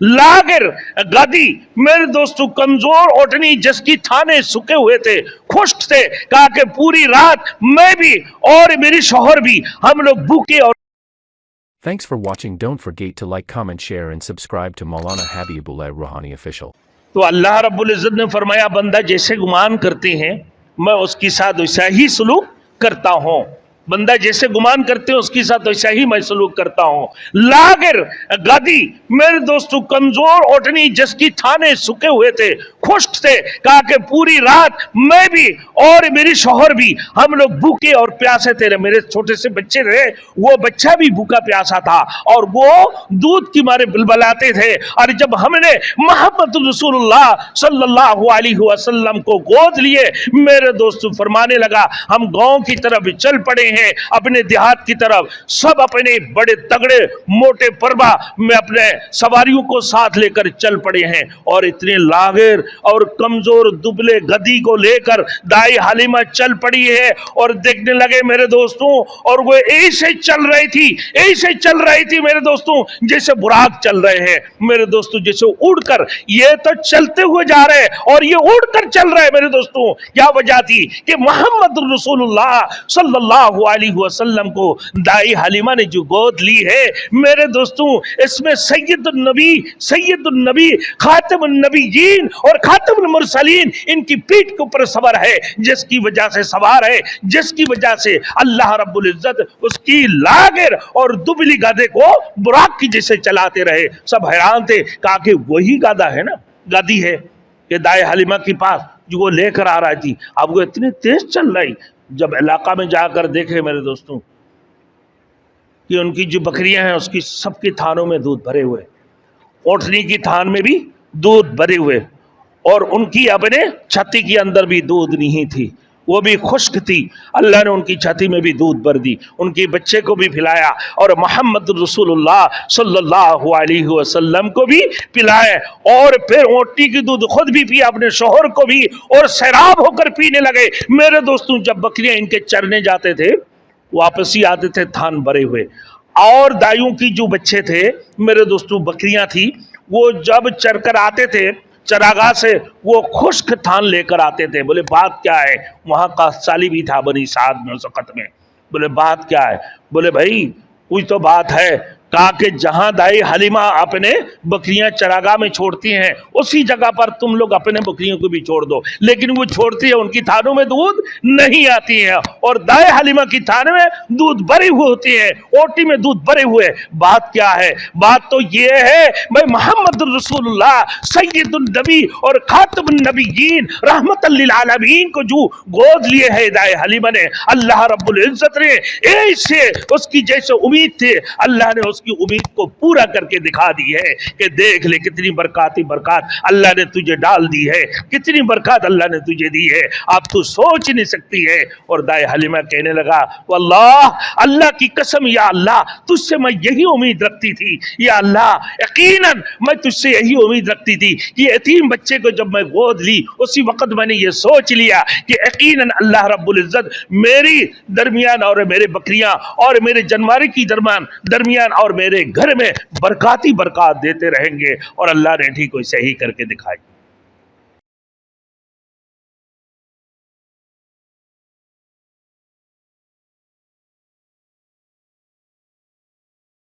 लागिर गदी मेरे दोस्तों कमजोर ओटनी जिसकी थाने सूखे हुए थे, खुश्क थे, कहा कि पूरी रात मैं भी और मेरी शौहर भी हम लोग भूखे और Thanks for watching. Don't forget to like, comment, share and subscribe to Maulana Habibullah Rouhani Official. तो अल्लाह रब्बुल इज्जत ने फरमाया बंदा जैसे गुमान करते हैं मैं उसके साथ वैसा ही सलूक करता हूं। बंदा जैसे गुमान करते हैं उसके साथ वैसा ही मैं सलूक करता हूं। लागिर गदी मेरे दोस्तों कमजोर ओटनी जिसकी थाने सूखे हुए थे, खुश्क थे, कहा कि पूरी रात मैं भी और मेरी शौहर भी हम लोग भूखे और प्यासे थे। मेरे छोटे से बच्चे थे, वो बच्चा भी भूखा प्यासा था और वो दूध की मारे बिलबलाते थे। और जब हमने मोहम्मद रसूलुल्लाह सल्लल्लाहु अलैहि वसल्लम को गोद लिए, मेरे दोस्तों फरमाने लगा हम गांव की तरफ चल पड़े हैं, अपने देहात की तरफ, सब अपने बड़े तगड़े मोटे परवा में अपने सवारियों को साथ लेकर चल पड़े हैं। और इतने लागिर और कमजोर दुबले गधी को लेकर दाई हलीमा चल पड़ी है और देखने लगे मेरे दोस्तों। और वो ऐसे चल रही थी मेरे दोस्तों जैसे बुराक चल रहे हैं मेरे दोस्तों, जैसे उड़कर। ये तो चलते हुए जा रहे हैं और ये उड़कर चल रहे हैं मेरे दोस्तों। क्या वजह थी कि मोहम्मद रसूलुल्लाह सल्लल्लाहु अलैहि वसल्लम को दाई हलीमा ने जो गोद ली है मेरे दोस्तों, इसमें सैयदुन नबी खातमुन नबीयीन और खातमुल मुरसलीन इनकी पीठ के ऊपर सवार है, जिसकी वजह से अल्लाह रब्बुल इज्जत उसकी लागिर और दुबली गाधे को बुराक की जैसे चलाते रहे। सब हैरान थे, कहा कि वही गाधा है ना, गादी है कि दाई हलीमा के पास जो वो लेकर आ रही थी। अब वो इतनी तेज चल रही, जब इलाका में जाकर देखे मेरे दोस्तों कि उनकी जो बकरियां हैं उसकी सबके थानों में दूध भरे हुए, ओटनी की थान में भी दूध भरे हुए, और उनकी अपने छाती के अंदर भी दूध नहीं थी, वो भी खुश्क थी। अल्लाह ने उनकी छाती में भी दूध भर दी, उनके बच्चे को भी पिलाया और मोहम्मद रसूलुल्लाह सल्लल्लाहु अलैहि वसल्लम को भी पिलाए। और फिर ओटनी की दूध खुद भी पिया, अपने शौहर को भी, और सैराब होकर पीने लगे। मेरे दोस्तों जब बकरियां इनके चरने जाते थे वापस ही आते थे थान भरे हुए। और दाइयों की जो बच्चे थे मेरे दोस्तों, बकरियां थी, वो जब चरकर आते थे चरागाह से, वो खुश्क थान लेकर आते थे। बोले बात क्या है? वहां का साली भी था बनी साद में उस वक़्त में। बोले बात क्या है? बोले भाई कुछ तो बात है। कहा कि जहां दाई हलीमा अपने बकरियां चरागाह में छोड़ती हैं उसी जगह पर तुम लोग अपने बकरियों को भी छोड़ दो। लेकिन वो छोड़ती है, उनकी थानों में दूध नहीं आती है और दाई हलीमा की थाने में दूध भरे हुए होते हैं, ओटी में दूध भरे हुए। बात क्या है? बात तो ये है भाई मोहम्मद रसूलुल्लाह सैयदुन नबी और खातमुन नबीयीन रहमतल लिल आलमीन को जो गोद लिए है दाई हलीमा ने, अल्लाह रब्बुल इज्जत ने ऐसे उसकी जैसे उम्मीद थी, अल्लाह ने उसकी उम्मीद को पूरा करके दिखा दी है कि देख ले कितनी बरकत अल्लाह ने तुझे डाल दी है, कितनी बरकत अल्लाह ने तुझे दी है, आप तो सोच नहीं सकती है। और दाई हलीमा कहने लगा वल्लाह अल्लाह की कसम या अल्लाह तुझसे मैं यही उम्मीद रखती थी, या अल्लाह यकीनन मैं तुझसे यही उम्मीद रखती थी कि यतीम बच्चे को जब मैं गोद ली उसी वक्त मैंने ये सोच लिया कि यकीनन अल्लाह रब्बुल इज्जत मेरी दरमियान और मेरे बकरियां और मेरे जनवारी की दरमियान और मेरे घर में बरकत देते रहेंगे। और अल्लाह ने ठीक वैसे ही करके दिखाई।